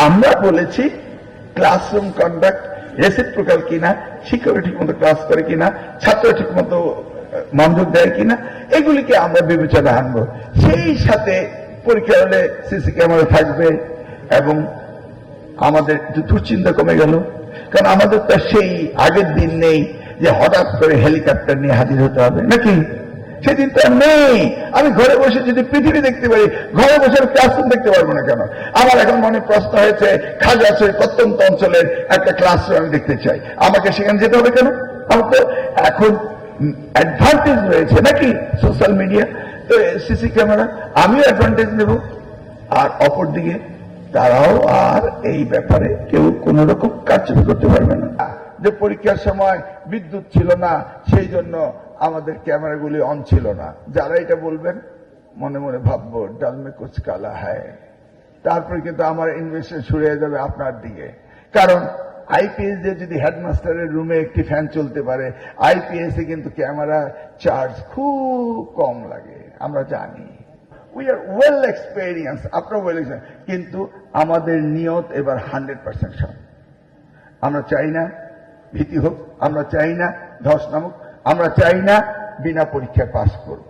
আমরা বলেছি classroom conduct reciprocal কিনা, শিক্ষকরা ঠিক মতো ক্লাস করে কিনা, ছাত্ররা ঠিক মতো মনোযোগ দেয় কিনা, এগুলিকে আমরা বিবেচনা আনবো। সেই সাথে পরীক্ষা হলে সিসি ক্যামেরা থাকবে এবং আমাদের দুশ্চিন্তা কমে গেল। কারণ আমাদের তো সেই আগের দিন নেই যে হঠাৎ করে হেলিকপ্টার নিয়ে হাজির হতে হবে, নাকি? সেদিন তো নেই। আমি ঘরে বসে যদি পৃথিবী দেখতে পারি, ঘরে বসে ক্লাসরুম দেখতে পারবো না কেন? আমার এখন মনে প্রশ্ন হয়েছে, খাগড়াছড়ি প্রত্যন্ত অঞ্চলের একটা ক্লাসরুম আমি দেখতে চাই, আমাকে সেখানে যেতে হবে কেন? আমার তো এখন অ্যাডভান্টেজ রয়েছে, নাকি? সোশ্যাল মিডিয়া, তো সিসি ক্যামেরা, আমিও অ্যাডভান্টেজ নেব। আর অপরদিকে তারাও আর এই ব্যাপারে কেউ কোন রকম কারচুপি করতে পারবে না। যে পরীক্ষার সময় বিদ্যুৎ ছিল না, সেই জন্য আমাদের ক্যামেরাগুলি অন ছিল না, যারা এটা বলবেন মনে মনে ভাববো ডাল মে কুছ কালা হ্যায়। তারপরে কিন্তু আমার ইনভেস্টমেন্ট শুরু হয়ে যাবে আপনার দিকে। কারণ আইপিএস দিয়ে যদি হেডমাস্টারের রুমে একটি ফ্যান চলতে পারে, আইপিএস এ কিন্তু ক্যামেরা চার্জ খুব কম লাগে, আমরা জানি। উই আর ওয়েল এক্সপেরিয়েন্স, আপনার ওয়েল এক্সপেরিয়েন্স, কিন্তু আমাদের নিয়ত এবার 100% সব। আমরা চাই না ভীতি হোক, আমরা চাই না ধস নামুক, আমরা চাই না বিনা পরীক্ষায় পাস করব।